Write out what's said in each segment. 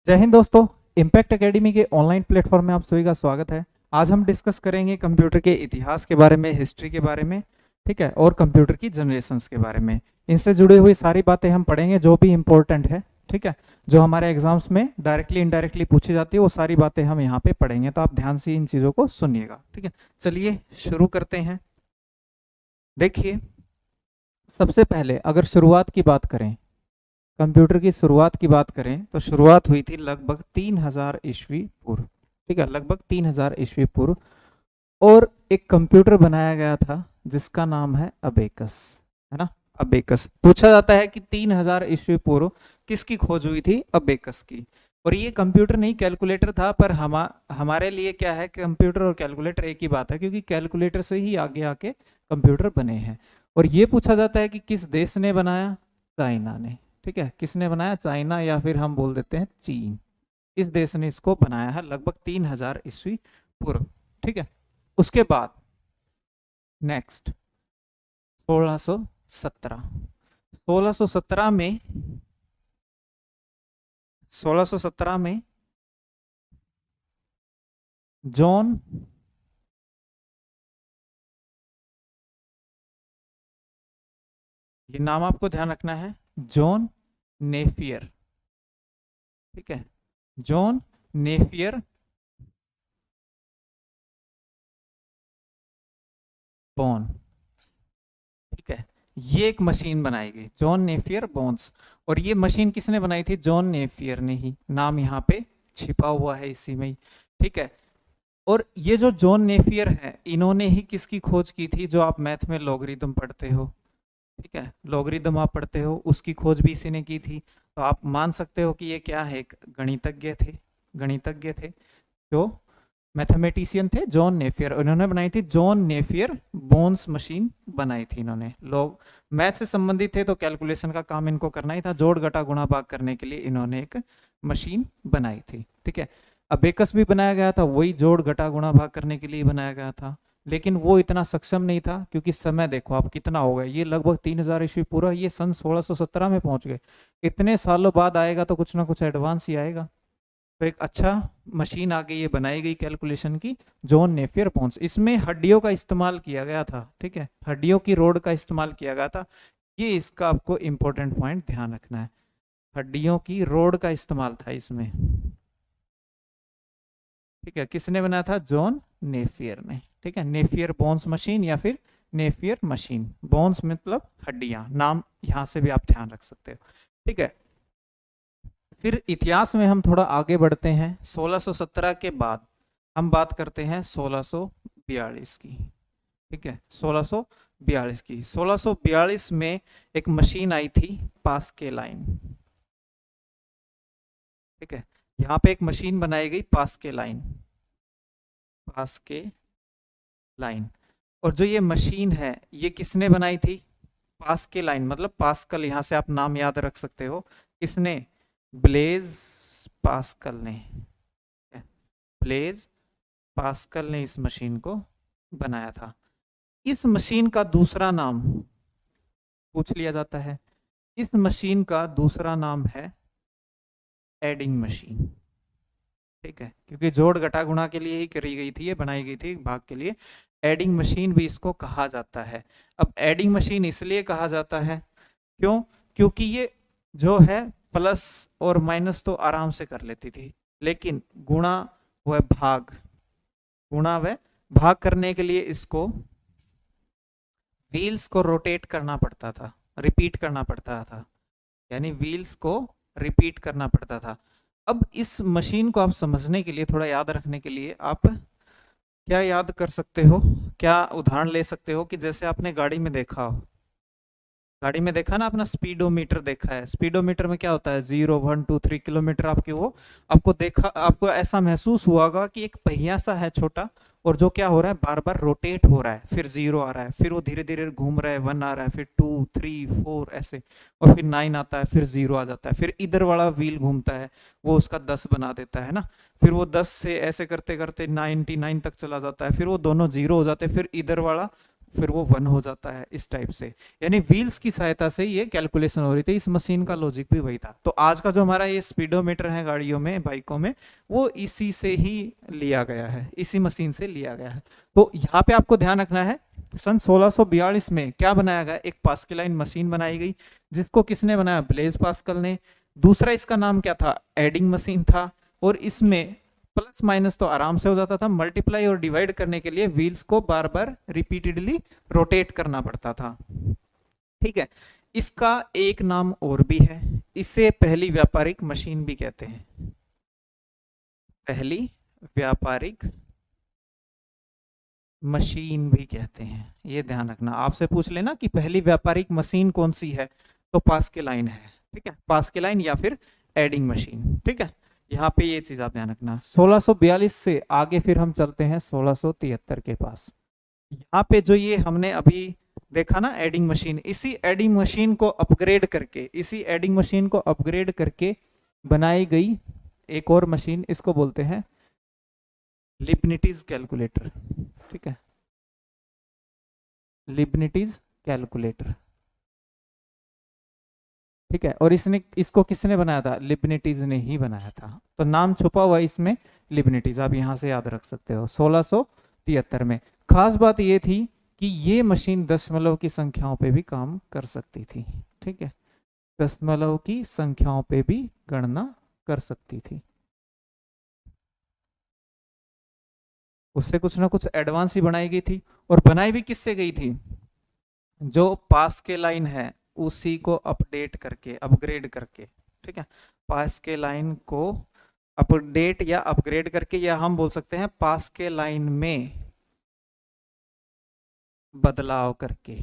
जय हिंद दोस्तों। Impact academy के ऑनलाइन प्लेटफॉर्म में आप सभी का स्वागत है। आज हम डिस्कस करेंगे कंप्यूटर के इतिहास के बारे में, हिस्ट्री के बारे में, ठीक है, और कंप्यूटर की जनरेशंस के बारे में। इनसे जुड़ी हुई सारी बातें हम पढ़ेंगे जो भी इम्पोर्टेंट है, ठीक है, जो हमारे एग्जाम्स में डायरेक्टली इनडायरेक्टली पूछी जाती है, वो सारी बातें हम यहाँ पे पढ़ेंगे। तो आप ध्यान से इन चीज़ों को सुनिएगा, ठीक है। चलिए शुरू करते हैं। देखिए, सबसे पहले अगर शुरुआत की बात करें, कंप्यूटर की शुरुआत की बात करें तो शुरुआत हुई थी लगभग 3000 ईस्वी पूर्व, ठीक है, लगभग 3000 ईस्वी पूर्व। और एक कंप्यूटर बनाया गया था जिसका नाम है अबेकस, है ना। अबेकस पूछा जाता है कि 3000 ईस्वी पूर्व किसकी खोज हुई थी? अबेकस की। और ये कंप्यूटर नहीं, कैलकुलेटर था, पर हमारे लिए क्या है, कंप्यूटर और कैलकुलेटर एक ही बात है, क्योंकि कैलकुलेटर से ही आगे आके कंप्यूटर बने हैं। और ये पूछा जाता है कि किस देश ने बनाया? चाइना ने, ठीक है। किसने बनाया? चाइना, या फिर हम बोल देते हैं चीन। इस देश ने इसको बनाया है लगभग 3000 ईस्वी पूर्व, ठीक है। उसके बाद नेक्स्ट 1617। 1617 में 1617 में जॉन ये नाम आपको ध्यान रखना है, जॉन नेफियर, ठीक है, जॉन नेफियर बॉन, ठीक है। ये एक मशीन बनाई गई, जॉन नेफियर बॉन्स। और ये मशीन किसने बनाई थी? जॉन नेफियर ने ही। नाम यहाँ पे छिपा हुआ है इसी में ही, ठीक है। और ये जो जॉन नेफियर है, इन्होंने ही किसकी खोज की थी? जो आप मैथ में लॉगरिदम पढ़ते हो, ठीक है, लॉगरिदम आप पढ़ते हो, उसकी खोज भी इसी ने की थी। तो आप मान सकते हो कि ये क्या है, एक गणितज्ञ थे। गणितज्ञ थे जो मैथमेटिशियन थे, जॉन नेफियर। इन्होंने बनाई थी जॉन नेफियर बोन्स मशीन बनाई थी इन्होंने। लोग मैथ से संबंधित थे तो कैलकुलेशन का काम इनको करना ही था, जोड़ घटा गुणा भाग करने के लिए इन्होंने एक मशीन बनाई थी, ठीक है। अबेकस भी बनाया गया था, वही जोड़ घटा गुणा भाग करने के लिए बनाया गया था, लेकिन वो इतना सक्षम नहीं था, क्योंकि समय देखो आप कितना हो गया, ये लगभग 3000 ईस्वी पूरा, ये सन 1617 में पहुंच गए। इतने सालों बाद आएगा तो कुछ ना कुछ एडवांस ही आएगा। तो एक अच्छा मशीन आ गई, ये बनाई गई कैलकुलेशन की, जॉन नेफियर बोन्स। इसमें हड्डियों का इस्तेमाल किया गया था, ठीक है, हड्डियों की रोड का इस्तेमाल किया गया था। ये इसका आपको इंपॉर्टेंट पॉइंट ध्यान रखना है, हड्डियों की रोड का इस्तेमाल था इसमें, ठीक है। किसने बनाया था? जॉन नेफियर ने, ठीक है। नेफियर बोन्स मशीन या फिर नेफियर मशीन। बोन्स मतलब हड्डियां, नाम यहां से भी आप ध्यान रख सकते हो, ठीक है। फिर इतिहास में हम थोड़ा आगे बढ़ते हैं। 1617 के बाद हम बात करते हैं 1642 की, ठीक है, 1642 की। 1642 में एक मशीन आई थी, पास्के लाइन, ठीक है। यहाँ पे एक मशीन बनाई गई, पास्के लाइन, पास्के लाइन। और जो ये मशीन है, ये किसने बनाई थी? पास्के लाइन मतलब पास्कल, यहाँ से आप नाम याद रख सकते हो। किसने? ब्लेज पास्कल ने, ब्लेज पास्कल ने इस मशीन को बनाया था। इस मशीन का दूसरा नाम पूछ लिया जाता है। इस मशीन का दूसरा नाम है एडिंग मशीन, ठीक है, क्योंकि जोड़ घटा गुणा के लिए ही करी गई थी, ये बनाई गई थी भाग के लिए। एडिंग मशीन भी इसको कहा जाता है। अब एडिंग मशीन इसलिए कहा जाता है, क्यों? क्योंकि ये जो है प्लस और माइनस तो आराम से कर लेती थी, लेकिन गुणा व भाग, गुणा व भाग करने के लिए इसको व्हील्स को रोटेट करना पड़ता था, रिपीट करना पड़ता था, यानी व्हील्स को रिपीट करना पड़ता था। अब इस मशीन को आप समझने के लिए, थोड़ा याद रखने के लिए, आप क्या याद कर सकते हो, क्या उदाहरण ले सकते हो कि जैसे आपने गाड़ी में देखा हो, गाड़ी में देखा ना, अपना स्पीडोमीटर देखा है। स्पीडोमीटर में क्या होता है? 0 1 2 3 किलोमीटर आपके वो आपको देखा, आपको ऐसा महसूस हुआ होगा कि एक पहिया सा है छोटा, और जो क्या हो रहा है, बार बार रोटेट हो रहा है। फिर 0 आ रहा है, फिर वो धीरे धीरे घूम रहा है, 1 आ रहा है, फिर 2 3 4 ऐसे, और फिर 9 आता है, फिर 0 आ जाता है, फिर इधर वाला व्हील घूमता है, वो उसका 10 बना देता है ना, फिर वो 10 से ऐसे करते करते 99 तक चला जाता है, फिर वो दोनों 0 हो जाते हैं, फिर इधर वाला फिर वो 1 हो जाता है, इस टाइप से। यानी व्हील्स की सहायता से ये कैलकुलेशन हो रही थी। इस मशीन का लॉजिक भी वही था। तो आज का जो हमारा ये स्पीडोमीटर है गाड़ियों में, बाइकों में, वो इसी से ही लिया गया है, इसी मशीन से लिया गया है। तो यहाँ पे आपको ध्यान रखना है, सन 1642 में क्या बनाया गया, एक पास्केलाइन मशीन बनाई गई, जिसको किसने बनाया, ब्लेज पास्कल ने। दूसरा इसका नाम क्या था, एडिंग मशीन था। और इसमें प्लस माइनस तो आराम से हो जाता था, मल्टीप्लाई और डिवाइड करने के लिए व्हील्स को बार बार रिपीटेडली रोटेट करना पड़ता था। ठीक है, इसका एक नाम और भी है, इसे पहली व्यापारिक मशीन भी कहते हैं। पहली व्यापारिक मशीन भी कहते हैं, ये ध्यान रखना। आपसे पूछ लेना कि पहली व्यापारिक मशीन कौन सी है, तो पास्केलाइन है। ठीक है, पास्केलाइन या फिर एडिंग मशीन। ठीक है, यहाँ पे ये चीज आप ध्यान रखना। 1642 से आगे फिर हम चलते हैं 1673 के पास। यहाँ पे जो ये हमने अभी देखा ना एडिंग मशीन, इसी एडिंग मशीन को अपग्रेड करके, इसी एडिंग मशीन को अपग्रेड करके बनाई गई एक और मशीन, इसको बोलते हैं लिबनिटीज कैलकुलेटर। ठीक है, लिबनिटीज कैलकुलेटर। ठीक है, और इसको किसने बनाया था, लिबनिटीज ने ही बनाया था। तो नाम छुपा हुआ इसमें लिबनिटीज, आप यहां से याद रख सकते हो। 1673 में खास बात ये थी कि ये मशीन दशमलव की संख्याओं पे भी काम कर सकती थी। ठीक है, दशमलव की संख्याओं पे भी गणना कर सकती थी। उससे कुछ ना कुछ एडवांस ही बनाई गई थी। और बनाई भी किससे गई थी, जो पास्केलाइन है उसी को अपडेट करके, अपग्रेड करके। ठीक है, पास्केलाइन को अपडेट या अपग्रेड करके, या हम बोल सकते हैं पास्केलाइन में बदलाव करके।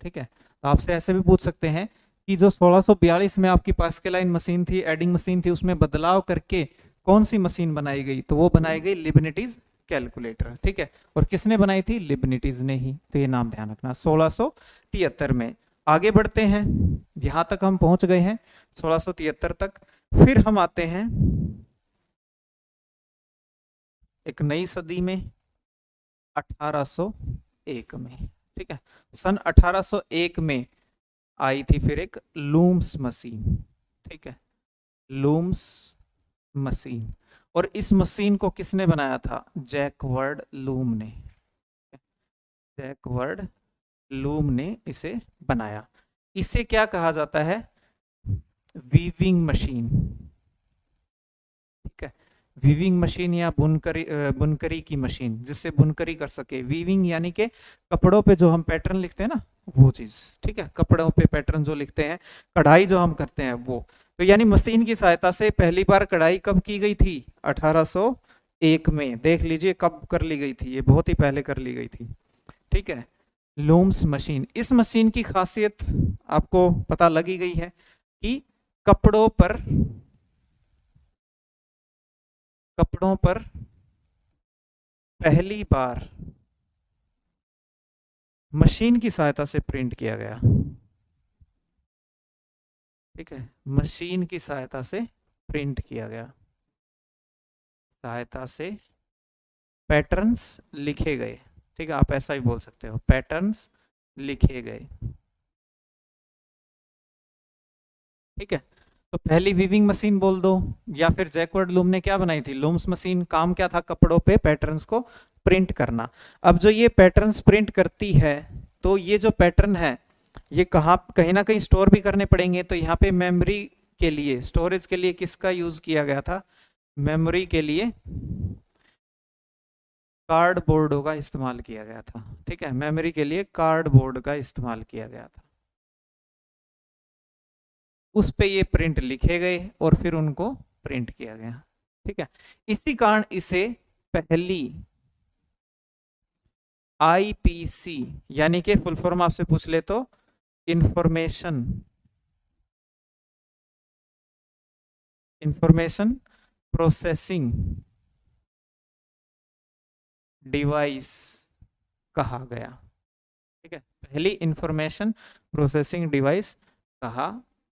ठीक है, तो आपसे ऐसे भी पूछ सकते हैं कि जो 1642 में आपकी पास्केलाइन मशीन थी, एडिंग मशीन थी, उसमें बदलाव करके कौन सी मशीन बनाई गई, तो वो बनाई गई लिबनिटीज कैलकुलेटर। ठीक है, और किसने बनाई थी, लिबनिटीज ने ही। तो ये नाम ध्यान रखना। 1673 में आगे बढ़ते हैं, यहां तक हम पहुंच गए हैं 1673 तक। फिर हम आते हैं एक नई सदी में, 1801 में। ठीक है, सन 1801 में आई थी फिर एक लूम्स मशीन। ठीक है, लूम्स मशीन। और इस मशीन को किसने बनाया था, जैकवर्ड लूम ने। जैकवर्ड लूम ने इसे बनाया। इसे क्या कहा जाता है, वीविंग मशीन। ठीक है, वीविंग मशीन या बुनकरी की मशीन, जिससे बुनकरी कर सके। वीविंग यानी कि कपड़ों पे जो हम पैटर्न लिखते हैं ना, वो चीज। ठीक है, कपड़ों पे पैटर्न जो लिखते हैं, कढ़ाई जो हम करते हैं, वो। तो यानी मशीन की सहायता से पहली बार कढ़ाई कब की गई थी, 1801 में। देख लीजिए कब कर ली गई थी, ये बहुत ही पहले कर ली गई थी। ठीक है, लूम्स मशीन। इस मशीन की खासियत आपको पता लगी गई है कि कपड़ों पर पहली बार मशीन की सहायता से प्रिंट किया गया। ठीक है, मशीन की सहायता से प्रिंट किया गया, सहायता से पैटर्न्स लिखे गए। ठीक है, आप ऐसा ही बोल सकते हो, पैटर्न्स लिखे गए। ठीक है, तो पहली वीविंग मशीन बोल दो, या फिर जैकवर्ड लूम ने क्या बनाई थी, लूम्स मशीन। काम क्या था, कपड़ों पे पैटर्न्स को प्रिंट करना। अब जो ये पैटर्न्स प्रिंट करती है, तो ये जो पैटर्न है, ये कहीं ना कहीं स्टोर भी करने पड़ेंगे। तो यहाँ पे मेमोरी के लिए, स्टोरेज के लिए किसका यूज किया गया था, मेमोरी के लिए कार्डबोर्ड का इस्तेमाल किया गया था। ठीक है, मेमोरी के लिए कार्डबोर्ड का इस्तेमाल किया गया था। उस पे ये प्रिंट लिखे गए और फिर उनको प्रिंट किया गया। ठीक है, इसी कारण इसे पहली आईपीसी, यानी कि फुल फॉर्म आपसे पूछ ले तो इंफॉर्मेशन प्रोसेसिंग डिवाइस कहा गया। ठीक है, पहली इंफॉर्मेशन प्रोसेसिंग डिवाइस कहा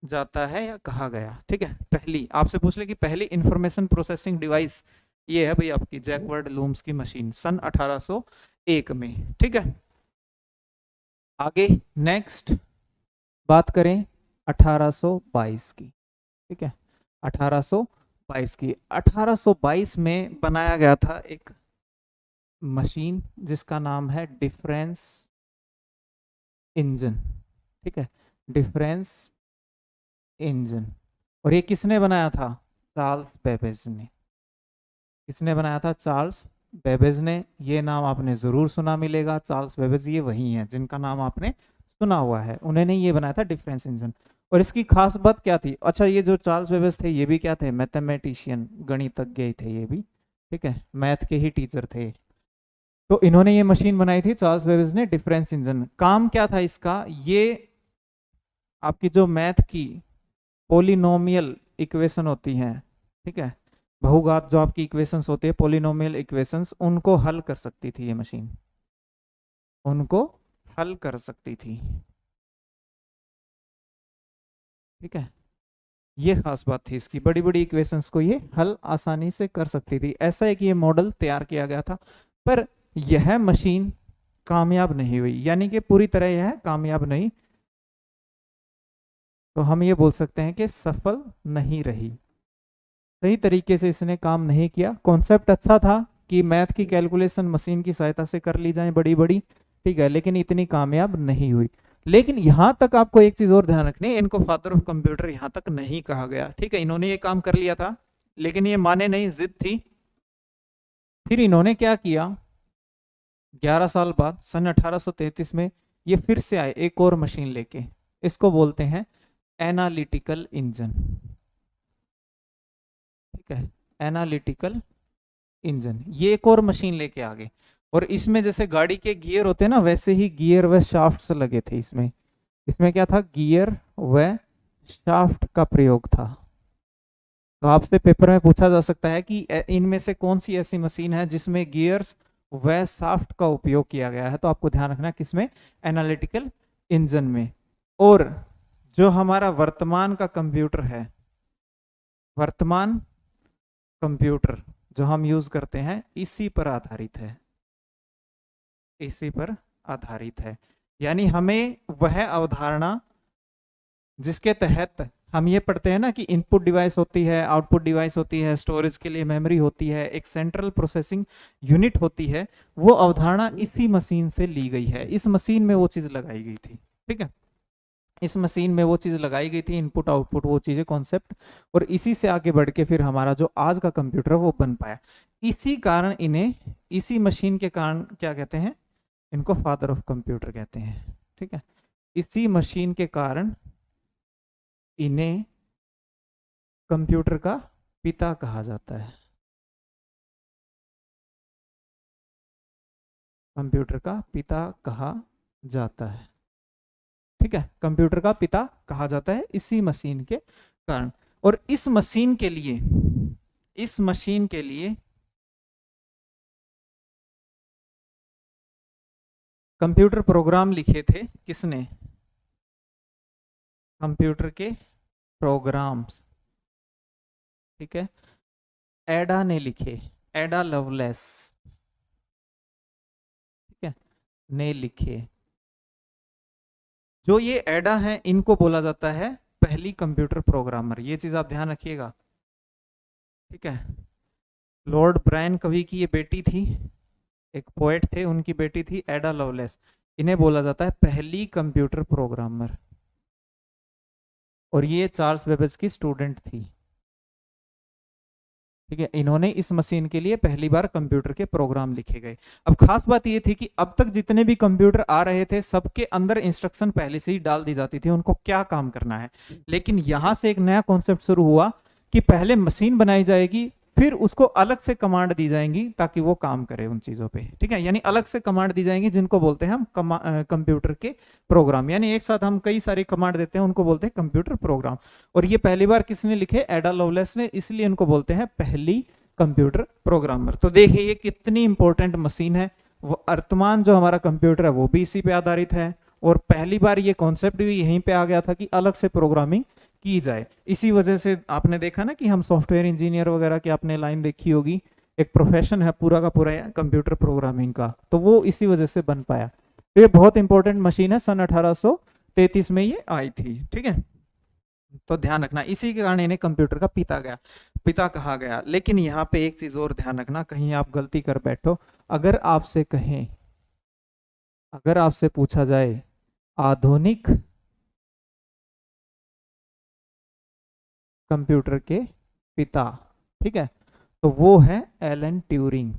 जाता है या कहा गया। ठीक है, पहली आपसे पूछ ले कि पहली इंफॉर्मेशन प्रोसेसिंग डिवाइस, ये है भाई आपकी जैकवर्ड लूम्स की मशीन, सन 1801 में। ठीक है, आगे नेक्स्ट बात करें 1822 की, ठीक है, 1822 की। 1822 में बनाया गया था एक मशीन जिसका नाम है डिफरेंस इंजन, ठीक है, डिफरेंस इंजन। और ये किसने बनाया था? चार्ल्स बेबेज ने। किसने बनाया था? चार्ल्स बेबेज ने। ये नाम आपने जरूर सुना मिलेगा, चार्ल्स बेबेज ये वही हैं जिनका नाम आपने सुना हुआ है, उन्होंने ये बनाया था डिफरेंस इंजन। और इसकी खास बात क्या थी? अच्छा, ये जो चार्ल्स बेबेज थे ये भी क्या थे? मैथमेटिशियन, गणितज्ञ ही थे ये भी, ठीक है, मैथ के ही टीचर थे। तो इन्होंने ये मशीन बनाई थी चार्ल्स बेबेज ने, डिफरेंस इंजन। काम क्या था इसका? ये आपकी जो मैथ की पोलिनोमियल इक्वेशन होती हैं, ठीक है, बहुघात जो आपकी इक्वेशंस होती है, पोलिनोमियल इक्वेशंस, उनको हल कर सकती थी ये मशीन, उनको हल कर सकती थी, ठीक है। ये खास बात थी इसकी, बड़ी बड़ी इक्वेशंस को ये हल आसानी से कर सकती थी। ऐसा है कि ये मॉडल तैयार किया गया था, पर यह मशीन कामयाब नहीं हुई, यानी कि पूरी तरह यह कामयाब नहीं, तो हम ये बोल सकते हैं कि सफल नहीं रही, सही तरीके से इसने काम नहीं किया। कॉन्सेप्ट अच्छा था कि मैथ की कैलकुलेशन मशीन की सहायता से कर ली जाए बड़ी बड़ी, ठीक है, लेकिन इतनी कामयाब नहीं हुई। लेकिन यहां तक आपको एक चीज और ध्यान रखनी है, इनको फादर ऑफ कंप्यूटर यहां तक नहीं कहा गया, ठीक है, इन्होंने ये काम कर लिया था लेकिन ये माने नहीं, जिद थी। फिर इन्होंने क्या किया? 11 साल बाद सन 1833 में ये फिर से आए एक और मशीन लेके, इसको बोलते हैं एनालिटिकल इंजन, ठीक है, एनालिटिकल इंजन। ये एक और मशीन लेके आ गए, और इसमें जैसे गाड़ी के गियर होते हैं ना, वैसे ही गियर व शाफ्ट लगे थे इसमें। इसमें क्या था? गियर व शाफ्ट का प्रयोग था। तो आपसे पेपर में पूछा जा सकता है कि इनमें से कौन सी ऐसी मशीन है जिसमें गियर्स व शाफ्ट का उपयोग किया गया है? तो आपको ध्यान रखना किसमें? एनालिटिकल इंजन में। और जो हमारा वर्तमान का कंप्यूटर है, वर्तमान कंप्यूटर जो हम यूज करते हैं, इसी पर आधारित है, इसी पर आधारित है। यानी हमें वह अवधारणा जिसके तहत हम ये पढ़ते हैं ना कि इनपुट डिवाइस होती है, आउटपुट डिवाइस होती है, स्टोरेज के लिए मेमोरी होती है, एक सेंट्रल प्रोसेसिंग यूनिट होती है, वो अवधारणा इसी मशीन से ली गई है, इस मशीन में वो चीज लगाई गई थी, ठीक है, इस मशीन में वो चीज लगाई गई थी, इनपुट आउटपुट वो चीजें, कॉन्सेप्ट। और इसी से आगे बढ़ के फिर हमारा जो आज का कंप्यूटर है वो बन पाया। इसी कारण इन्हें, इसी मशीन के कारण क्या कहते हैं? इनको फादर ऑफ कंप्यूटर कहते हैं, ठीक है। इसी मशीन के कारण इन्हें कंप्यूटर का पिता कहा जाता है, कंप्यूटर का पिता कहा जाता है, ठीक है, कंप्यूटर का पिता कहा जाता है इसी मशीन के कारण। और इस मशीन के लिए, इस मशीन के लिए कंप्यूटर प्रोग्राम लिखे थे किसने? कंप्यूटर के प्रोग्राम्स, ठीक है, एडा ने लिखे, एडा लवलेस, ठीक है, ने लिखे। जो ये एडा है इनको बोला जाता है पहली कंप्यूटर प्रोग्रामर, ये चीज आप ध्यान रखिएगा, ठीक है। लॉर्ड ब्रायन कवि की ये बेटी थी, एक पोएट थे, उनकी बेटी थी एडा लवलेस, इन्हें बोला जाता है पहली कंप्यूटर प्रोग्रामर। और ये चार्ल्स बेबेज की स्टूडेंट थी, ठीक है। इन्होंने इस मशीन के लिए पहली बार कंप्यूटर के प्रोग्राम लिखे गए। अब खास बात ये थी कि अब तक जितने भी कंप्यूटर आ रहे थे सबके अंदर इंस्ट्रक्शन पहले से ही डाल दी जाती थी उनको क्या काम करना है, लेकिन यहां से एक नया कॉन्सेप्ट शुरू हुआ कि पहले मशीन बनाई जाएगी, फिर उसको अलग से कमांड दी जाएंगी ताकि वो काम करे उन चीजों पे, ठीक है। यानी अलग से कमांड दी जाएंगी जिनको बोलते हैं हम कंप्यूटर के प्रोग्राम, यानी एक साथ हम कई सारे कमांड देते हैं, उनको बोलते हैं कंप्यूटर प्रोग्राम। और ये पहली बार किसने लिखे? एडा लवलेस ने, इसलिए इनको बोलते हैं पहली कंप्यूटर प्रोग्रामर। तो देखिए ये कितनी इंपॉर्टेंट मशीन है। वर्तमान जो हमारा कंप्यूटर है वो भी इसी पे आधारित है, और पहली बार ये कॉन्सेप्ट भी यहीं पे आ गया था कि अलग से प्रोग्रामिंग की जाए। इसी वजह से आपने देखा ना कि हम सॉफ्टवेयर इंजीनियर वगैरह की आपने लाइन देखी होगी, एक प्रोफेशन है पूरा का पूरा कंप्यूटर प्रोग्रामिंग का, तो वो इसी वजह से बन पाया। तो ये बहुत इंपॉर्टेंट मशीन है, सन 1833 में ये आई थी। ठीक है, तो ध्यान रखना, इसी के कारण इन्हें कंप्यूटर का पिता कहा गया। लेकिन यहाँ पे एक चीज और ध्यान रखना, कहीं आप गलती कर बैठो। अगर आपसे कहें, अगर आपसे पूछा जाए आधुनिक कंप्यूटर के पिता, ठीक है, तो वो है एलन ट्यूरिंग।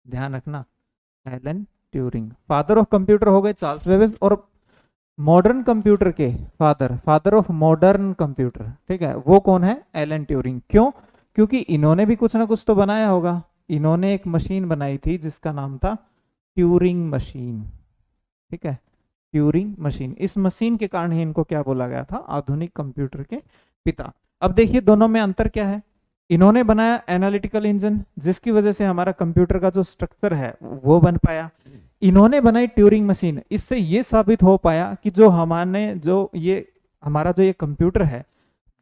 ध्यान रखना, Alan Turing. Father of computer हो गए चार्ल्स बेबेज, और मॉडर्न कंप्यूटर के फादर ऑफ मॉडर्न कंप्यूटर, ठीक है, वो कौन है? Alan Turing. क्यों? क्योंकि इन्होंने भी कुछ ना कुछ तो बनाया होगा। इन्होंने एक मशीन बनाई थी जिसका नाम था ट्यूरिंग मशीन। ठीक है, ट्यूरिंग मशीन। इस मशीन के कारण ही इनको क्या बोला गया था? आधुनिक कंप्यूटर के पिता। अब देखिए दोनों में अंतर क्या है। इन्होंने बनाया एनालिटिकल इंजन, जिसकी वजह से हमारा कंप्यूटर का जो स्ट्रक्चर है वो बन पाया। इन्होंने बनाई ट्यूरिंग मशीन, इससे ये साबित हो पाया कि जो हमारा जो ये कंप्यूटर है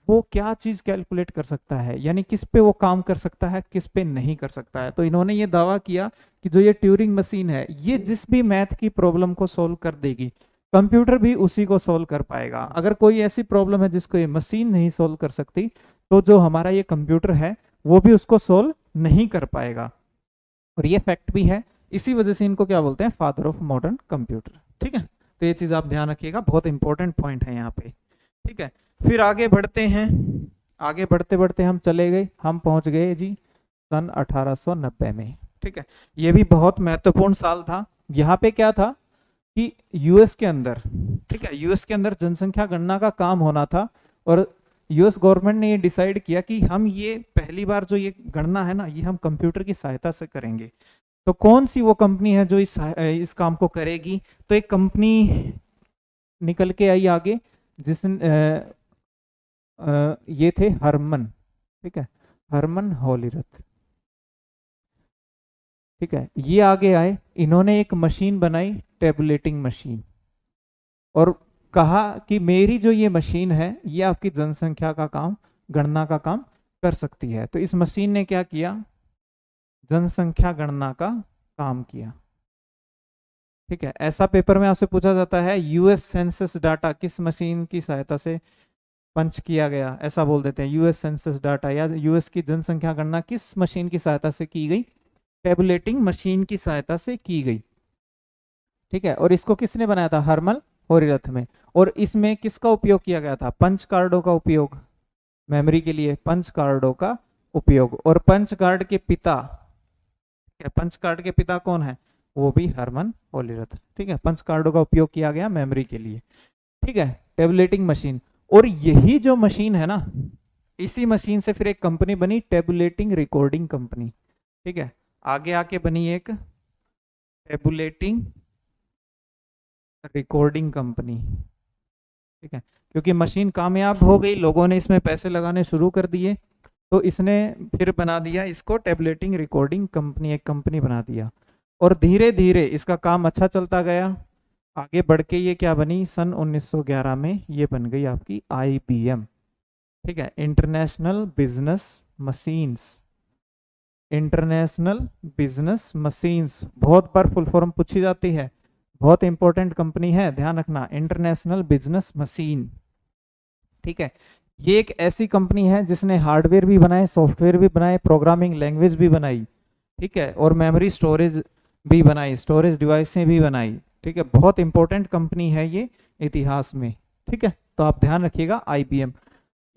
वो क्या चीज कैलकुलेट कर सकता है, यानी किस पे वो काम कर सकता है, किस पे नहीं कर सकता है। तो इन्होंने ये दावा किया कि जो ये ट्यूरिंग मशीन है ये जिस भी मैथ की प्रॉब्लम को सोल्व कर देगी, कंप्यूटर भी उसी को सोल्व कर पाएगा। अगर कोई ऐसी प्रॉब्लम है जिसको ये मशीन नहीं सोल्व कर सकती, तो जो हमारा ये कंप्यूटर है वो भी उसको सोल्व नहीं कर पाएगा। और ये फैक्ट भी है, इसी वजह से इनको क्या बोलते हैं? Father of modern computer. ठीक है, तो ये चीज आप ध्यान रखिएगा, बहुत इंपॉर्टेंट पॉइंट है यहाँ पे। ठीक है, फिर आगे बढ़ते हैं। आगे बढ़ते बढ़ते हम चले गए, हम पहुंच गए जी सन 1890 में। ठीक है, ये भी बहुत महत्वपूर्ण साल था। यहाँ पे क्या था कि यूएस के अंदर, ठीक है, यूएस के अंदर जनसंख्या गणना का काम होना था, और यूएस गवर्नमेंट ने ये डिसाइड किया कि हम ये पहली बार जो ये गणना है ना, ये हम कंप्यूटर की सहायता से करेंगे। तो कौन सी वो कंपनी है जो इस काम को करेगी? तो एक कंपनी निकल के आई आगे, ये थे हरमन। ठीक है, हरमन होलीरथ। ठीक है, ये आगे आए, इन्होंने एक मशीन बनाई, टेबुलेटिंग मशीन, और कहा कि मेरी जो ये मशीन है ये आपकी जनसंख्या का काम, गणना का काम कर सकती है। तो इस मशीन ने क्या किया? जनसंख्या गणना का काम किया। ठीक है, ऐसा पेपर में आपसे पूछा जाता है यूएस सेंसस डाटा किस मशीन की सहायता से पंच किया गया, ऐसा बोल देते हैं यूएस सेंसस डाटा, या यूएस की जनसंख्या गणना किस मशीन की सहायता से की गई? टेबुलेटिंग मशीन की सहायता से की गई। ठीक है, और इसको किसने बनाया था? हर्मल होरीरथ में। और इसमें किसका उपयोग किया गया था? पंच कार्डों का उपयोग, मेमोरी के लिए पंच कार्डों का उपयोग। और पंच कार्ड के पिता, पंच कार्ड के पिता कौन है? वो भी हरमन होलीरथ। ठीक है, पंच कार्डों का उपयोग किया गया मेमोरी के लिए। ठीक है, टेबुलेटिंग मशीन। और यही जो मशीन है ना, इसी मशीन से फिर एक कंपनी बनी, टेबुलेटिंग रिकॉर्डिंग कंपनी। ठीक है, आगे आके बनी एक टेबुलेटिंग रिकॉर्डिंग कंपनी। ठीक है, क्योंकि मशीन कामयाब हो गई, लोगों ने इसमें पैसे लगाने शुरू कर दिए, तो इसने फिर बना दिया इसको टेबुलेटिंग रिकॉर्डिंग कंपनी, एक कंपनी बना दिया। और धीरे धीरे इसका काम अच्छा चलता गया, आगे बढ़ के ये क्या बनी? सन 1911 में ये बन गई आपकी IBM। ठीक है, international business machines. International business machines बहुत बार फुल फॉर्म पूछी जाती है, बहुत इंपॉर्टेंट कंपनी है, ध्यान रखना, इंटरनेशनल बिजनेस मशीन। ठीक है, ये एक ऐसी कंपनी है जिसने हार्डवेयर भी बनाए, सॉफ्टवेयर भी बनाए, प्रोग्रामिंग लैंग्वेज भी बनाई। ठीक है, और मेमोरी स्टोरेज भी बनाई, स्टोरेज डिवाइसें भी बनाई। ठीक है, बहुत इंपॉर्टेंट कंपनी है ये इतिहास में। ठीक है, तो आप ध्यान रखिएगा IBM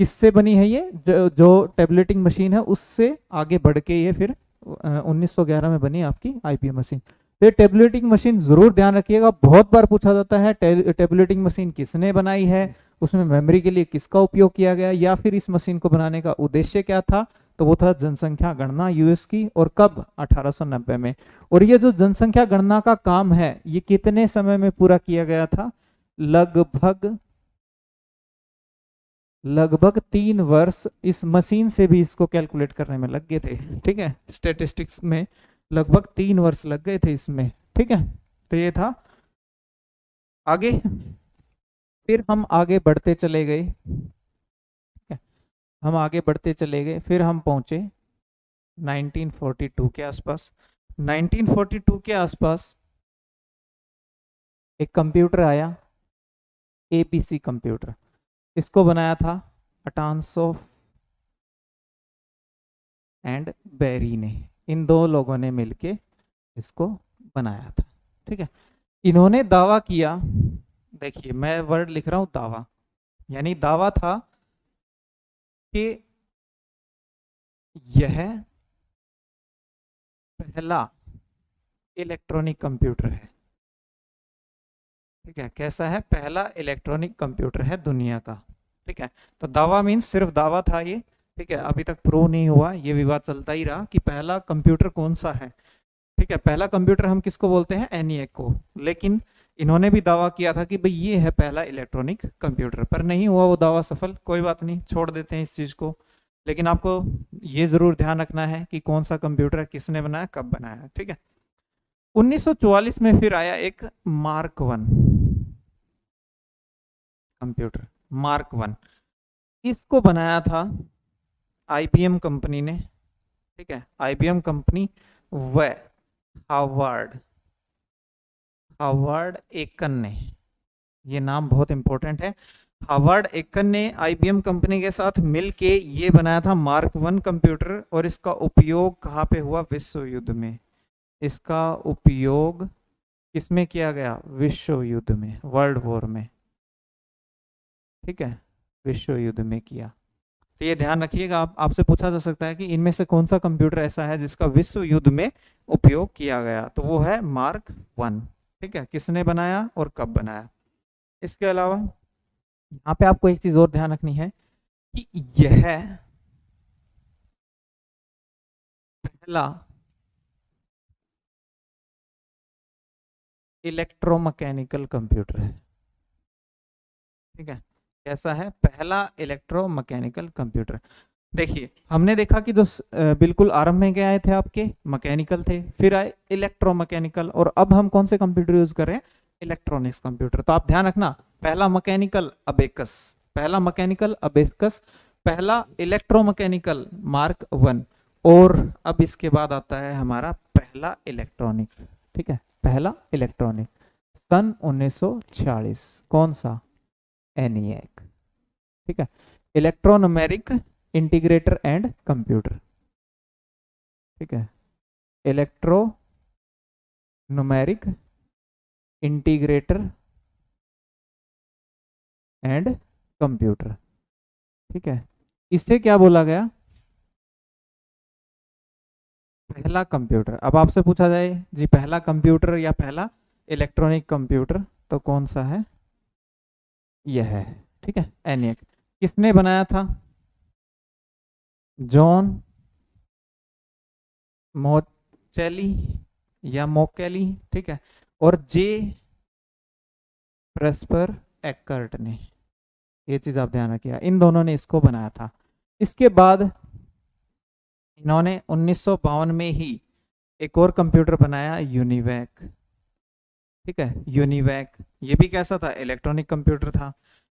किससे बनी है? ये जो टेबलेटिंग मशीन है उससे आगे बढ़ के ये फिर 1911 में बनी आपकी IBM मशीन। तो टेबलेटिंग मशीन जरूर ध्यान रखिएगा, बहुत बार पूछा जाता है टेबलेटिंग मशीन किसने बनाई है, उसमें मेमोरी के लिए किसका उपयोग किया गया, या फिर इस मशीन को बनाने का उद्देश्य क्या था? तो वो था जनसंख्या गणना यूएस की। और कब? 1890 में। और ये जो जनसंख्या गणना का काम है ये कितने समय में पूरा किया गया था? लगभग 3 वर्ष इस मशीन से भी इसको कैलकुलेट करने में लग गए थे। ठीक है, स्टेटिस्टिक्स में लगभग 3 वर्ष लग गए थे इसमें। ठीक है, तो ये था। आगे फिर हम आगे बढ़ते चले गए। ठीक है, हम आगे बढ़ते चले गए, फिर हम पहुंचे 1942 के आसपास। 1942 के आसपास एक कंप्यूटर आया, एपीसी कंप्यूटर। इसको बनाया था अटानसोफ एंड बेरी ने। इन दो लोगों ने मिलके इसको बनाया था। ठीक है, इन्होंने दावा किया, देखिए मैं वर्ड लिख रहा हूं दावा, यानी दावा था कि यह पहला इलेक्ट्रॉनिक कंप्यूटर है। ठीक है, कैसा है? पहला इलेक्ट्रॉनिक कंप्यूटर है दुनिया का। ठीक है, तो दावा मीन्स सिर्फ दावा था ये। ठीक है, अभी तक प्रूव नहीं हुआ, ये विवाद चलता ही रहा कि पहला कंप्यूटर कौन सा है। ठीक है, पहला कंप्यूटर हम किसको बोलते हैं? एनिएक को। लेकिन इन्होंने भी दावा किया था कि भाई ये है पहला इलेक्ट्रॉनिक कंप्यूटर, पर नहीं हुआ वो दावा सफल। कोई बात नहीं, छोड़ देते हैं इस चीज को। लेकिन आपको ये जरूर ध्यान रखना है कि कौन सा कंप्यूटर किसने बनाया, कब बनाया। ठीक है, 1944 में फिर आया एक mark one computer, mark one. इसको बनाया था आईबीएम कंपनी ने। ठीक है, आईबीएम कंपनी व हार्वर्ड हार्वर्ड एकन ने, ये नाम बहुत इंपॉर्टेंट है। हार्वर्ड एकन ने आईबीएम कंपनी के साथ मिलके ये बनाया था मार्क वन कंप्यूटर। और इसका उपयोग कहाँ पे हुआ? विश्व युद्ध में। इसका उपयोग किसमें किया गया? विश्व युद्ध में, वर्ल्ड वॉर में। ठीक है, विश्व युद्ध में किया। तो ये ध्यान रखिएगा, आपसे पूछा जा सकता है कि इनमें से कौन सा कंप्यूटर ऐसा है जिसका विश्व युद्ध में उपयोग किया गया, तो वो है मार्क वन। ठीक है, किसने बनाया और कब बनाया। इसके अलावा यहाँ पे आपको एक चीज और ध्यान रखनी है कि यह पहला इलेक्ट्रोमैकेनिकल कंप्यूटर है। ठीक है, कैसा है? पहला इलेक्ट्रोमैकेनिकल कंप्यूटर। देखिए, हमने देखा कि जो बिल्कुल आरंभ में क्या आए थे आपके? मैकेनिकल थे, फिर आए इलेक्ट्रोमैकेनिकल, और अब हम कौन से कंप्यूटर यूज कर रहे हैं? Electronics computer. तो आप ध्यान रखना, पहला मैकेनिकल अबेकस, पहला मैकेनिकल अबेकस, पहला इलेक्ट्रोमैकेनिकल मार्क वन, और अब इसके बाद आता है हमारा पहला इलेक्ट्रॉनिक। ठीक है, पहला इलेक्ट्रॉनिक सन 1946। कौन सा? एनिएक। ठीक है, इलेक्ट्रोन्यूमेरिक इंटीग्रेटर एंड कंप्यूटर। ठीक है, electro numeric integrator and computer. ठीक है, इसे क्या बोला गया? पहला कंप्यूटर। अब आपसे पूछा जाए जी पहला कंप्यूटर या पहला इलेक्ट्रॉनिक कंप्यूटर, तो कौन सा है? यह है। ठीक है, एनिएक। किसने बनाया था? जॉन मोचेली या मोकेली। ठीक है, और जे प्रेस्पर एक्कर्ट ने। ये चीज आप ध्यान रखिएगा, इन दोनों ने इसको बनाया था। इसके बाद इन्होंने 1952 में ही एक और कंप्यूटर बनाया, यूनिवैक। ठीक है, यूनिवैक, ये भी कैसा था? इलेक्ट्रॉनिक कंप्यूटर था।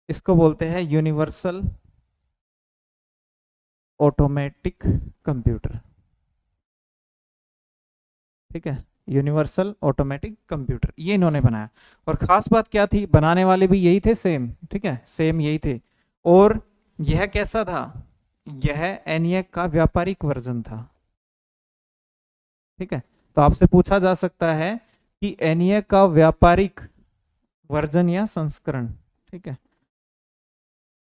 इसको बोलते हैं यूनिवर्सल ऑटोमेटिक कंप्यूटर। ठीक है, यूनिवर्सल ऑटोमेटिक कंप्यूटर, ये इन्होंने बनाया। और खास बात क्या थी? बनाने वाले भी यही थे, सेम। ठीक है, सेम यही थे। और यह कैसा था? यह एनिएक का व्यापारिक वर्जन था। ठीक है, तो आपसे पूछा जा सकता है कि एनिएक का व्यापारिक वर्जन या संस्करण। ठीक है,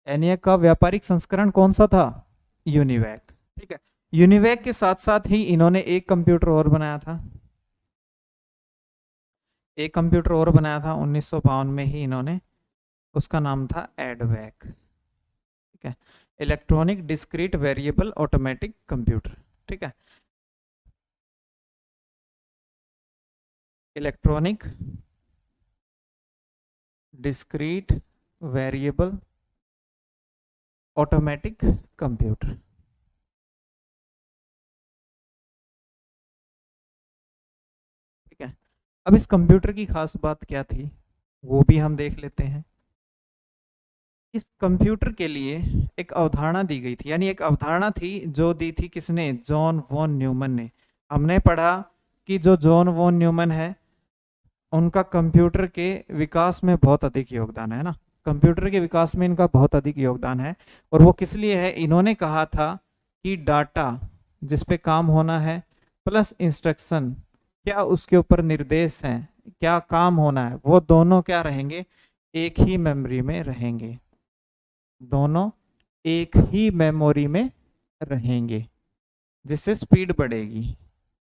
एनिएक का व्यापारिक संस्करण कौन सा था? यूनिवैक। ठीक है, यूनिवैक के साथ साथ ही इन्होंने एक कंप्यूटर और बनाया था। एक कंप्यूटर और बनाया था 1952 में ही इन्होंने, उसका नाम था एडवैक। ठीक है, electronic discrete variable automatic computer. ठीक है, electronic discrete variable automatic computer. ठीक है, अब इस कंप्यूटर की खास बात क्या थी वो भी हम देख लेते हैं। इस कंप्यूटर के लिए एक अवधारणा दी गई थी, यानी एक अवधारणा थी जो दी थी किसने? जॉन वॉन न्यूमन ने। हमने पढ़ा कि जो जॉन वॉन न्यूमन है उनका कंप्यूटर के विकास में बहुत अधिक योगदान है ना, कंप्यूटर के विकास में इनका बहुत अधिक योगदान है। और वो किस लिए है, इन्होंने कहा था कि डाटा जिस पे काम होना है प्लस इंस्ट्रक्शन, क्या उसके ऊपर निर्देश हैं, क्या काम होना है, वो दोनों क्या रहेंगे, एक ही मेमोरी में रहेंगे, दोनों एक ही मेमोरी में रहेंगे, जिससे स्पीड बढ़ेगी।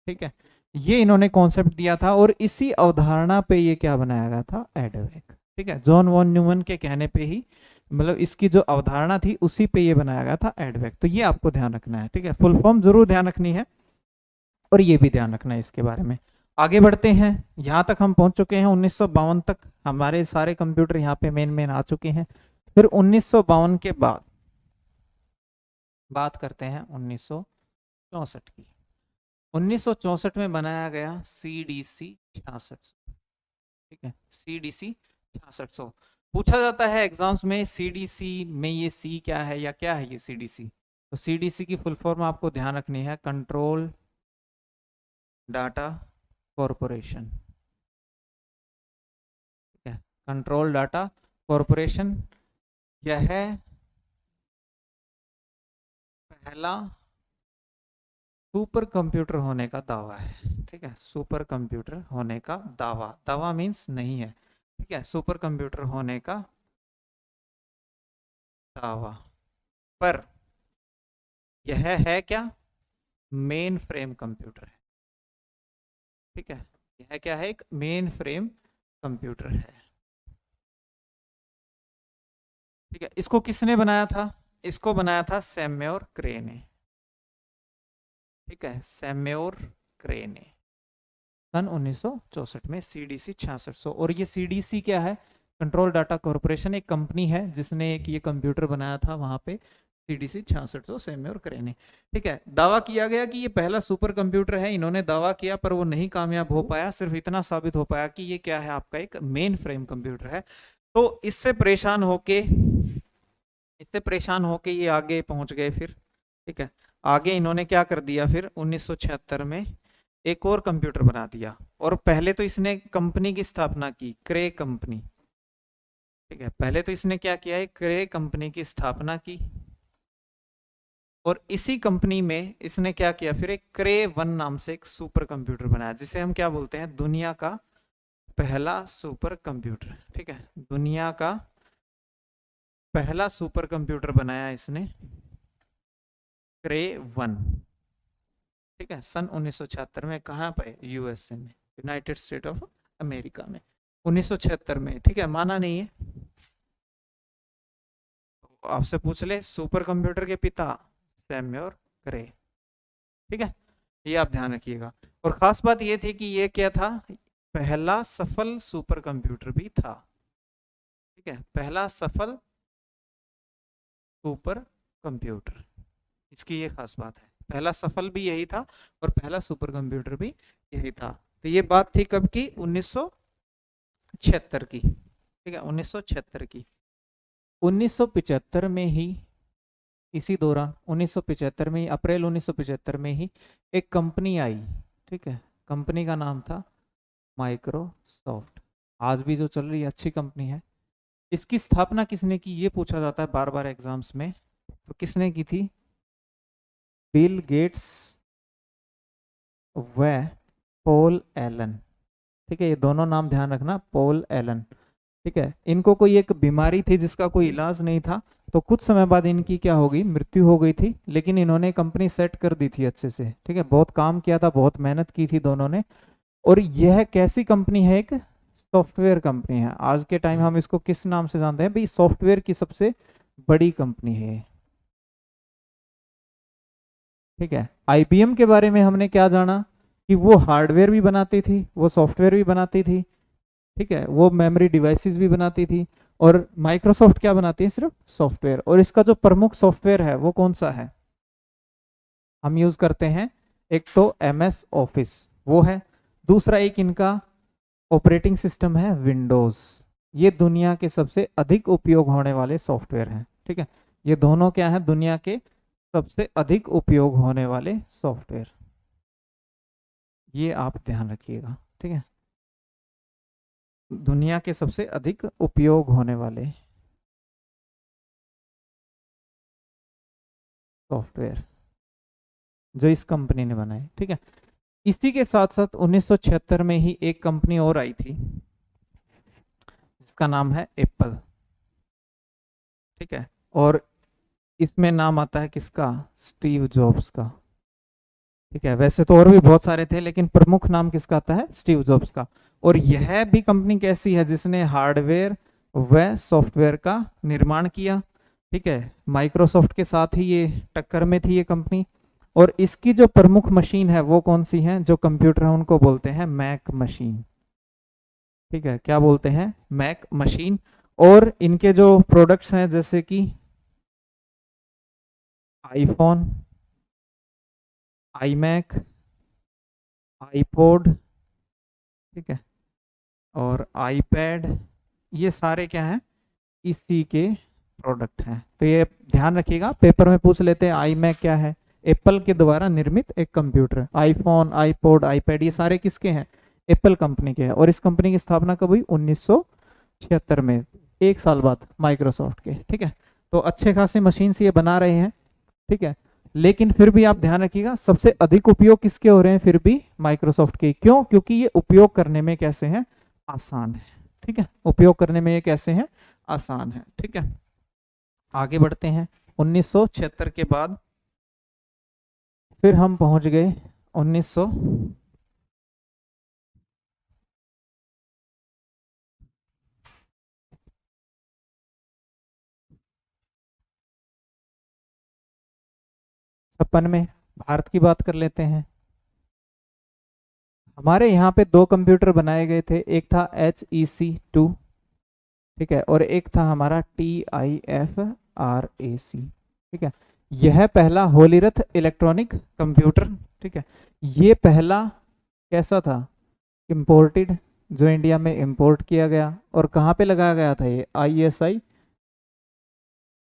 ठीक है, ये इन्होंने कॉन्सेप्ट दिया था और इसी अवधारणा पे ये क्या बनाया गया था, एडवेक। ठीक है, जॉन वॉन न्यूमन के कहने पे ही, मतलब इसकी जो अवधारणा थी उसी पे ये बनाया गया था एडवेक। तो ये आपको ध्यान रखना है। ठीक है, फुल फॉर्म जरूर ध्यान रखनी है और ये भी ध्यान रखना है इसके बारे में। आगे बढ़ते हैं, यहाँ तक हम पहुंच चुके हैं 1952 तक, हमारे सारे कंप्यूटर यहाँ पे मेन आ चुके हैं। फिर 1952 के बाद बात करते हैं 1964 की। 1964 में बनाया गया CDC 6600। ठीक है, CDC 6600 पूछा जाता है एग्जाम्स में, CDC में ये C क्या है या क्या है ये CDC। तो CDC की फुल फॉर्म आपको ध्यान रखनी है, कंट्रोल डाटा कॉरपोरेशन। ठीक है, कंट्रोल डाटा कॉरपोरेशन, यह है पहला सुपर कंप्यूटर होने का दावा है। ठीक है, सुपर कंप्यूटर होने का दावा, दावा मीन्स नहीं है। ठीक है, सुपर कंप्यूटर होने का दावा, पर यह है क्या, मेन फ्रेम कंप्यूटर है। ठीक है, यह क्या है, एक मेन फ्रेम कंप्यूटर है। ठीक है, इसको किसने बनाया था, इसको बनाया था सैम्योर क्रे ने। ठीक है, सैम्योर क्रे ने सन 1964 में CDC 6600। और ये CDC क्या है, कंट्रोल डाटा कॉरपोरेशन एक कंपनी है जिसने एक ये कंप्यूटर बनाया था वहां पे, CDC 6600 सैम्योर क्रे ने। ठीक है, दावा किया गया कि ये पहला सुपर कंप्यूटर है, इन्होंने दावा किया पर वो नहीं कामयाब हो पाया, सिर्फ इतना साबित हो पाया कि ये क्या है, आपका एक मेन फ्रेम कंप्यूटर है। तो इससे परेशान होके ये आगे पहुंच गए फिर। ठीक है, आगे इन्होंने क्या कर दिया, फिर 1976 में एक और कंप्यूटर बना दिया। और पहले तो इसने कंपनी की स्थापना की, क्रे कंपनी। ठीक है, पहले तो इसने क्या किया है, क्रे कंपनी की स्थापना की। और इसी कंपनी में इसने क्या किया, फिर एक क्रे 1 नाम से एक सुपर कंप्यूटर बनाया, जिसे हम क्या बोलते हैं, दुनिया का पहला सुपर कंप्यूटर। ठीक है, दुनिया का पहला सुपर कंप्यूटर बनाया इसने, क्रे 1। ठीक है, सन 1976 में, कहाँ पे, USA में, यूनाइटेड स्टेट ऑफ अमेरिका में, 1976 में। ठीक है, माना नहीं है, आपसे पूछ ले सुपर कंप्यूटर के पिता, सैम्योर क्रे। ठीक है, ये आप ध्यान रखिएगा। और खास बात ये थी कि ये क्या था, पहला सफल सुपर कंप्यूटर भी था। ठीक है, पहला सफल सुपर कंप्यूटर, इसकी ये खास बात है, पहला सफल भी यही था और पहला सुपर कंप्यूटर भी यही था। तो ये बात थी कब की, 1976 की। ठीक है, 1976 की। 1975 में ही, इसी दौरान 1975 में ही, अप्रैल 1975 में ही एक कंपनी आई। ठीक है, कंपनी का नाम था माइक्रोसॉफ्ट, आज भी जो चल रही है अच्छी कंपनी है। इसकी स्थापना किसने की, ये पूछा जाता है बार बार एग्जाम्स में, तो किसने की थी, बिल गेट्स व पॉल एलन। ठीक है, ये दोनों नाम ध्यान रखना, पॉल एलन। ठीक है, इनको कोई एक बीमारी थी जिसका कोई इलाज नहीं था, तो कुछ समय बाद इनकी क्या हो गई, मृत्यु हो गई थी। लेकिन इन्होंने कंपनी सेट कर दी थी अच्छे से। ठीक है, बहुत काम किया था, बहुत मेहनत की थी दोनों ने। और यह कैसी कंपनी है, एक सॉफ्टवेयर कंपनी है। आज के टाइम हम इसको किस नाम से जानते हैं भाई, सॉफ्टवेयर की सबसे बड़ी कंपनी है। ठीक है, IBM के बारे में हमने क्या जाना कि वो हार्डवेयर भी बनाती थी, वो सॉफ्टवेयर भी बनाती थी। ठीक है, वो मेमोरी डिवाइसेस भी बनाती थी। और माइक्रोसॉफ्ट क्या बनाती है, सिर्फ सॉफ्टवेयर। और इसका जो प्रमुख सॉफ्टवेयर है वो कौन सा है, हम यूज करते हैं, एक तो MS ऑफिस वो है, दूसरा एक इनका ऑपरेटिंग सिस्टम है विंडोज। ये दुनिया के सबसे अधिक उपयोग होने वाले सॉफ्टवेयर हैं। ठीक है, ये दोनों क्या है, दुनिया के सबसे अधिक उपयोग होने वाले सॉफ्टवेयर, ये आप ध्यान रखिएगा। ठीक है, दुनिया के सबसे अधिक उपयोग होने वाले सॉफ्टवेयर जो इस कंपनी ने बनाए, ठीक है। इसी के साथ साथ 1976 में ही एक कंपनी और आई थी जिसका नाम है एप्पल, ठीक है। और इसमें नाम आता है किसका? स्टीव जॉब्स का, ठीक है। वैसे तो और भी बहुत सारे थे लेकिन प्रमुख नाम किसका आता है? स्टीव जॉब्स का। और यह भी कंपनी कैसी है? जिसने हार्डवेयर व सॉफ्टवेयर का निर्माण किया, ठीक है। माइक्रोसॉफ्ट के साथ ही ये टक्कर में थी ये कंपनी। और इसकी जो प्रमुख मशीन है वो कौन सी है? जो कंप्यूटर है उनको बोलते हैं मैक मशीन, ठीक है। क्या बोलते हैं? Mac machine. और इनके जो प्रोडक्ट्स हैं जैसे कि आईफोन, आईमैक, आईपॉड, ठीक है, और आईपैड, ये सारे क्या हैं? इसी के प्रोडक्ट हैं। तो ये ध्यान रखिएगा, पेपर में पूछ लेते हैं आईमैक क्या है? एप्पल के द्वारा निर्मित एक कंप्यूटर। आईफोन, आईपॉड, आईपैड ये सारे किसके हैं? एप्पल कंपनी के हैं। और इस कंपनी की स्थापना कब हुई? 1976 में, एक साल बाद माइक्रोसॉफ्ट के, ठीक है। तो अच्छे खासे मशीन से ये बना रहे हैं, ठीक है। लेकिन फिर भी आप ध्यान रखिएगा सबसे अधिक उपयोग किसके हो रहे हैं? फिर भी माइक्रोसॉफ्ट के। क्यों? क्योंकि ये उपयोग करने में कैसे हैं? आसान है, ठीक है। उपयोग करने में ये कैसे हैं? आसान है, ठीक है। आगे बढ़ते हैं। 1976 के बाद फिर हम पहुंच गए 1956 में। भारत की बात कर लेते हैं। हमारे यहाँ पे दो कंप्यूटर बनाए गए थे, एक था HEC-2, ठीक है, और एक था हमारा TIFRAC, ठीक है। यह पहला होलीरथ इलेक्ट्रॉनिक कंप्यूटर, ठीक है। ये पहला कैसा था? इम्पोर्टेड, जो इंडिया में इंपोर्ट किया गया। और कहाँ पे लगाया गया था ये? ISI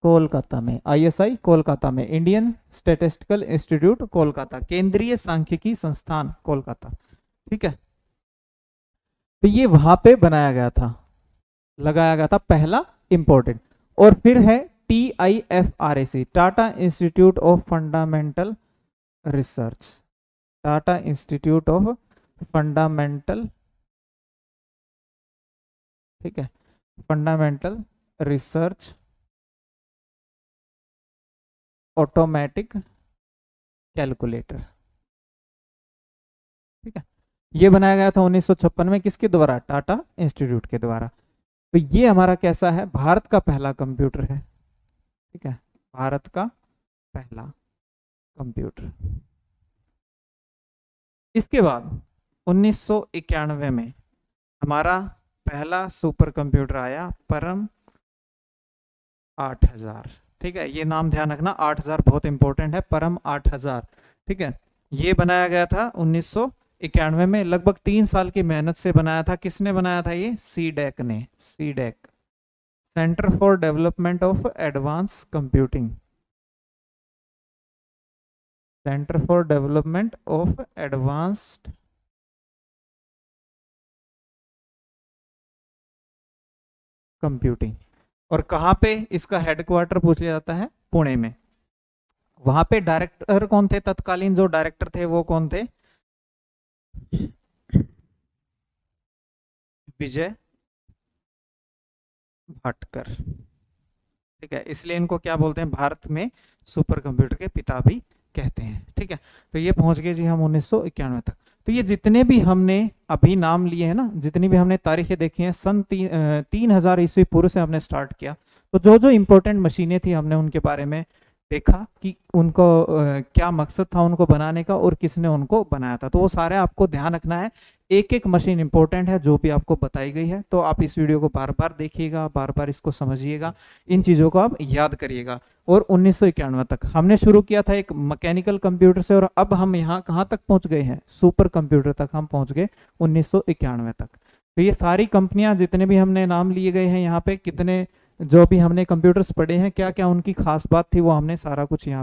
कोलकाता में। ISI कोलकाता में, इंडियन स्टैटिस्टिकल इंस्टीट्यूट कोलकाता, केंद्रीय सांख्यिकी संस्थान कोलकाता, ठीक है। तो ये वहां पे बनाया गया था, लगाया गया था, पहला इंपोर्टेड। और फिर है TIFRAC, Tata institute of fundamental research, Tata institute of fundamental, ठीक है, फंडामेंटल रिसर्च ऑटोमेटिक कैलकुलेटर, ठीक है। ये बनाया गया था 1956 में, किसके द्वारा? टाटा इंस्टीट्यूट के द्वारा। तो ये हमारा कैसा है? भारत का पहला कंप्यूटर है, ठीक है, भारत का पहला कंप्यूटर। इसके बाद 1991 में हमारा पहला सुपर कंप्यूटर आया, परम 8000, ठीक है। ये नाम ध्यान रखना, 8000 बहुत इंपॉर्टेंट है, परम 8000, ठीक है। ये बनाया गया था 1991 में, लगभग 3 साल की मेहनत से बनाया था। किसने बनाया था ये? CDEC ने, CDEC, centre for development of advance computing, centre for development of advanced computing. और कहाँ पे इसका हेडक्वार्टर पूछ लिया जाता है? पुणे में। वहां पे डायरेक्टर कौन थे? तत्कालीन जो डायरेक्टर थे वो कौन थे? विजय भाटकर, ठीक है। इसलिए इनको क्या बोलते हैं? भारत में सुपर कंप्यूटर के पिता भी कहते हैं, ठीक है। तो ये पहुंच गए जी हम 1991 तक। तो ये जितने भी हमने अभी नाम लिए हैं ना, जितनी भी हमने तारीखें देखी हैं, सन 3000 ईस्वी पूर्व से हमने स्टार्ट किया। तो जो जो इम्पोर्टेंट मशीनें थी हमने उनके बारे में देखा कि उनको क्या मकसद था उनको बनाने का और किसने उनको बनाया था। तो वो सारे आपको ध्यान रखना है, एक एक मशीन इंपॉर्टेंट है जो भी आपको बताई गई है। तो आप इस वीडियो को बार बार देखिएगा, बार बार इसको समझिएगा, इन चीज़ों को आप याद करिएगा। और 1991 तक हमने शुरू किया था एक मैकेनिकल कंप्यूटर से, और अब हम यहाँ कहाँ तक पहुँच गए हैं? सुपर कंप्यूटर तक हम पहुँच गए 1991 तक। तो ये सारी कंपनियां जितने भी हमने नाम लिए गए हैं यहाँ पे, कितने जो भी हमने कंप्यूटर्स पढ़े हैं, क्या क्या उनकी खास बात थी, वो हमने सारा कुछ यहाँ